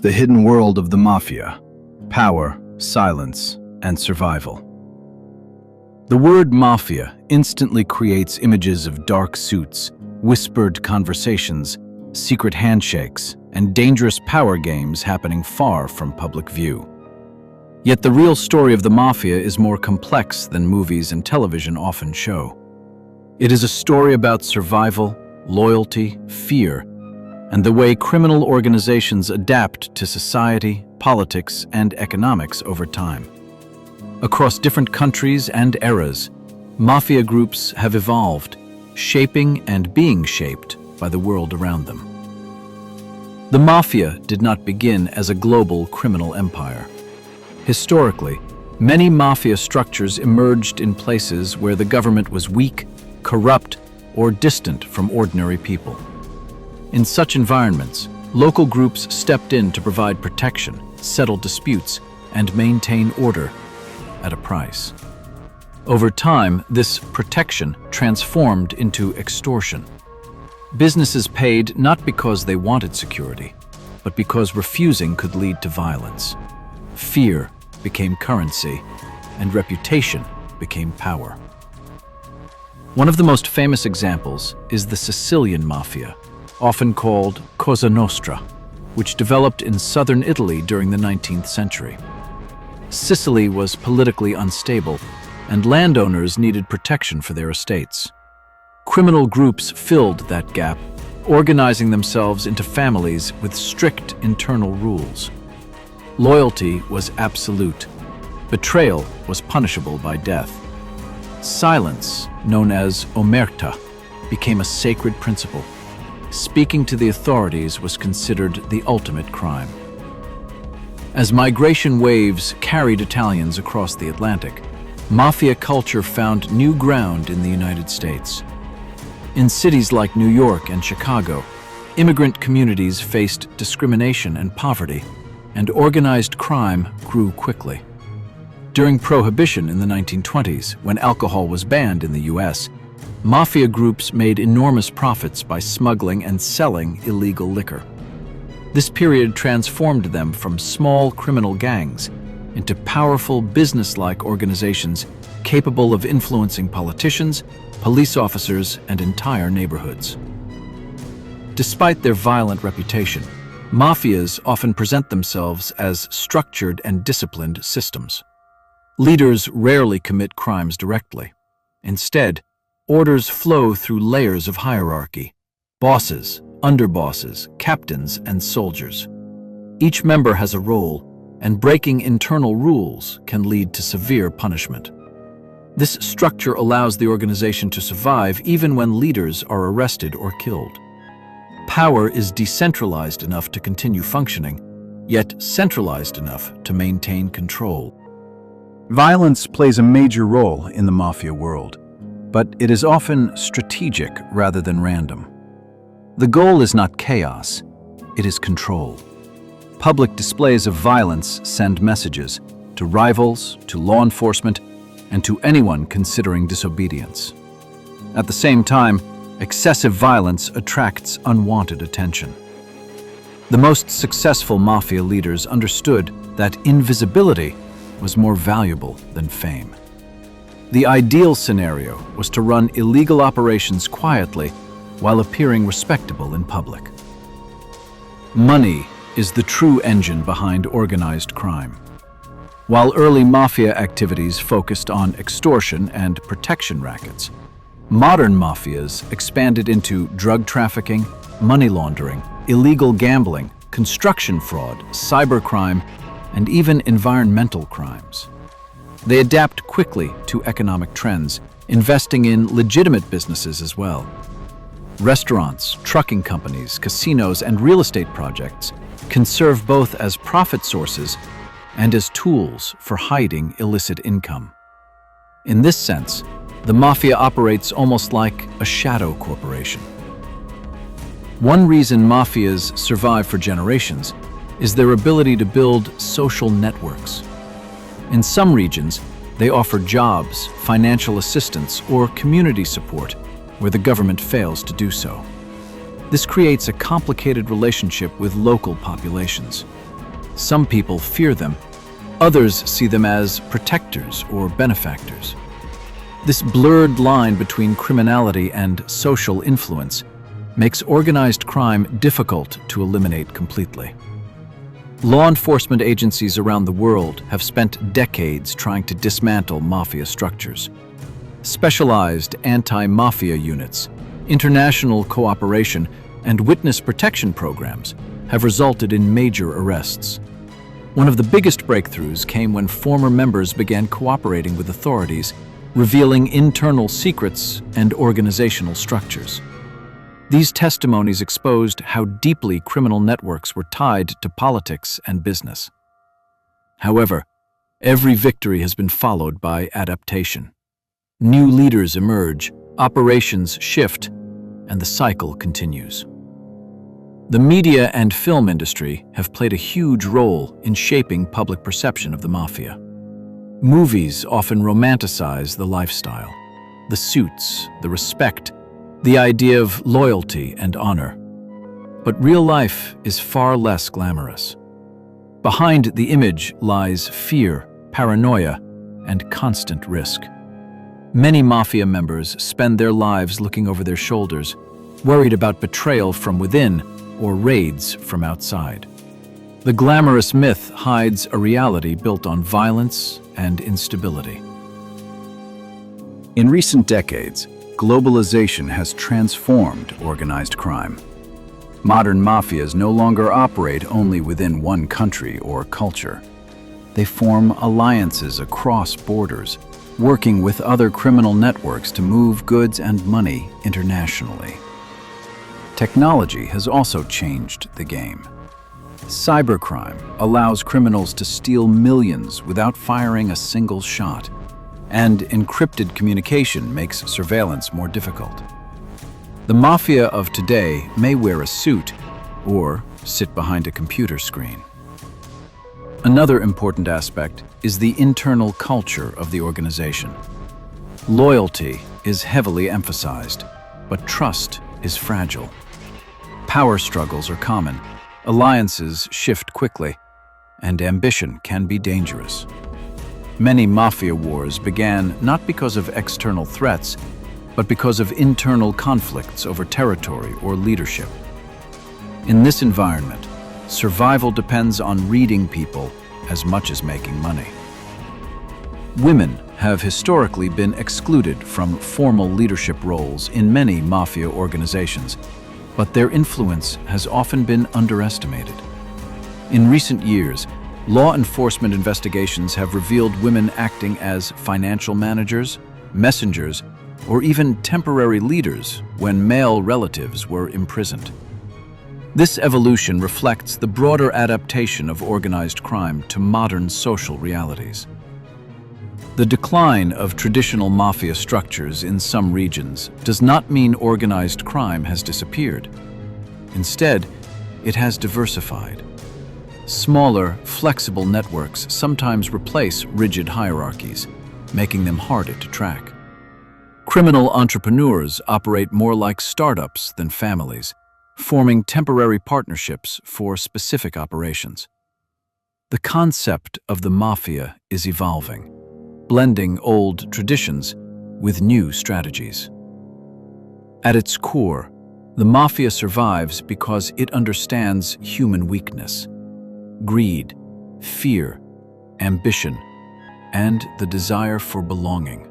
The hidden world of the Mafia: power, silence, and survival. The word Mafia instantly creates images of dark suits, whispered conversations, secret handshakes, and dangerous power games happening far from public view. Yet the real story of the Mafia is more complex than movies and television often show. It is a story about survival, loyalty, fear, and the way criminal organizations adapt to society, politics, and economics over time. Across different countries and eras, mafia groups have evolved, shaping and being shaped by the world around them. The mafia did not begin as a global criminal empire. Historically, many mafia structures emerged in places where the government was weak, corrupt, or distant from ordinary people. In such environments, local groups stepped in to provide protection, settle disputes, and maintain order at a price. Over time, this protection transformed into extortion. Businesses paid not because they wanted security, but because refusing could lead to violence. Fear became currency, and reputation became power. One of the most famous examples is the Sicilian Mafia, often called Cosa Nostra, which developed in southern Italy during the 19th century. Sicily was politically unstable, and landowners needed protection for their estates. Criminal groups filled that gap, organizing themselves into families with strict internal rules. Loyalty was absolute. Betrayal was punishable by death. Silence, known as omerta, became a sacred principle. Speaking to the authorities was considered the ultimate crime. As migration waves carried Italians across the Atlantic, mafia culture found new ground in the United States. In cities like New York and Chicago, immigrant communities faced discrimination and poverty, and organized crime grew quickly. During Prohibition in the 1920s, when alcohol was banned in the U.S., mafia groups made enormous profits by smuggling and selling illegal liquor. This period transformed them from small criminal gangs into powerful business-like organizations capable of influencing politicians, police officers, and entire neighborhoods. Despite their violent reputation, mafias often present themselves as structured and disciplined systems. Leaders rarely commit crimes directly. Instead, orders flow through layers of hierarchy: bosses, underbosses, captains, and soldiers. Each member has a role, and breaking internal rules can lead to severe punishment. This structure allows the organization to survive even when leaders are arrested or killed. Power is decentralized enough to continue functioning, yet centralized enough to maintain control. Violence plays a major role in the mafia world, but it is often strategic rather than random. The goal is not chaos, it is control. Public displays of violence send messages to rivals, to law enforcement, and to anyone considering disobedience. At the same time, excessive violence attracts unwanted attention. The most successful mafia leaders understood that invisibility was more valuable than fame. The ideal scenario was to run illegal operations quietly while appearing respectable in public. Money is the true engine behind organized crime. While early mafia activities focused on extortion and protection rackets, modern mafias expanded into drug trafficking, money laundering, illegal gambling, construction fraud, cybercrime, and even environmental crimes. They adapt quickly to economic trends, investing in legitimate businesses as well. Restaurants, trucking companies, casinos, and real estate projects can serve both as profit sources and as tools for hiding illicit income. In this sense, the mafia operates almost like a shadow corporation. One reason mafias survive for generations is their ability to build social networks. In some regions, they offer jobs, financial assistance, or community support where the government fails to do so. This creates a complicated relationship with local populations. Some people fear them. Others see them as protectors or benefactors. This blurred line between criminality and social influence makes organized crime difficult to eliminate completely. Law enforcement agencies around the world have spent decades trying to dismantle mafia structures. Specialized anti-mafia units, international cooperation, and witness protection programs have resulted in major arrests. One of the biggest breakthroughs came when former members began cooperating with authorities, revealing internal secrets and organizational structures. These testimonies exposed how deeply criminal networks were tied to politics and business. However, every victory has been followed by adaptation. New leaders emerge, operations shift, and the cycle continues. The media and film industry have played a huge role in shaping public perception of the mafia. Movies often romanticize the lifestyle, the suits, the respect, the idea of loyalty and honor. But real life is far less glamorous. Behind the image lies fear, paranoia, and constant risk. Many mafia members spend their lives looking over their shoulders, worried about betrayal from within or raids from outside. The glamorous myth hides a reality built on violence and instability. In recent decades, globalization has transformed organized crime. Modern mafias no longer operate only within one country or culture. They form alliances across borders, working with other criminal networks to move goods and money internationally. Technology has also changed the game. Cybercrime allows criminals to steal millions without firing a single shot, and encrypted communication makes surveillance more difficult. The mafia of today may wear a suit or sit behind a computer screen. Another important aspect is the internal culture of the organization. Loyalty is heavily emphasized, but trust is fragile. Power struggles are common, alliances shift quickly, and ambition can be dangerous. Many mafia wars began not because of external threats, but because of internal conflicts over territory or leadership. In this environment, survival depends on reading people as much as making money. Women have historically been excluded from formal leadership roles in many mafia organizations, but their influence has often been underestimated. In recent years, law enforcement investigations have revealed women acting as financial managers, messengers, or even temporary leaders when male relatives were imprisoned. This evolution reflects the broader adaptation of organized crime to modern social realities. The decline of traditional mafia structures in some regions does not mean organized crime has disappeared. Instead, it has diversified. Smaller, flexible networks sometimes replace rigid hierarchies, making them harder to track. Criminal entrepreneurs operate more like startups than families, forming temporary partnerships for specific operations. The concept of the mafia is evolving, blending old traditions with new strategies. At its core, the mafia survives because it understands human weakness, greed, fear, ambition, and the desire for belonging.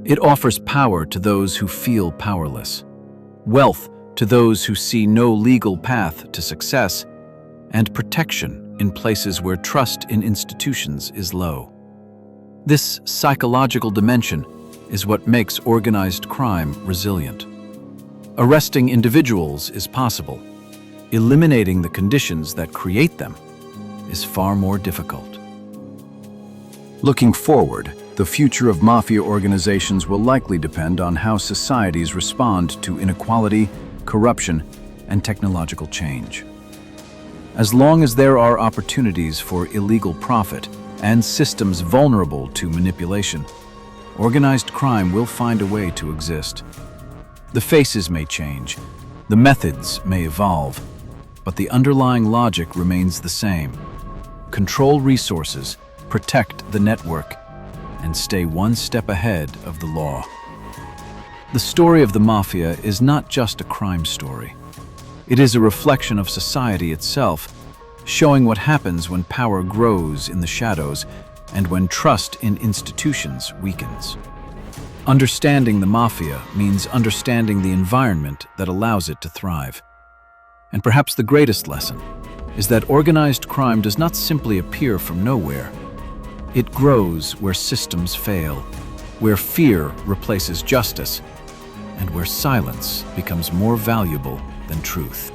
It offers power to those who feel powerless, wealth to those who see no legal path to success, and protection in places where trust in institutions is low. This psychological dimension is what makes organized crime resilient. Arresting individuals is possible. Eliminating the conditions that create them is far more difficult. Looking forward, the future of mafia organizations will likely depend on how societies respond to inequality, corruption, and technological change. As long as there are opportunities for illegal profit and systems vulnerable to manipulation, organized crime will find a way to exist. The faces may change, the methods may evolve, but the underlying logic remains the same: control resources, protect the network, and stay one step ahead of the law. The story of the Mafia is not just a crime story. It is a reflection of society itself, showing what happens when power grows in the shadows and when trust in institutions weakens. Understanding the Mafia means understanding the environment that allows it to thrive. And perhaps the greatest lesson is that organized crime does not simply appear from nowhere. It grows where systems fail, where fear replaces justice, and where silence becomes more valuable than truth.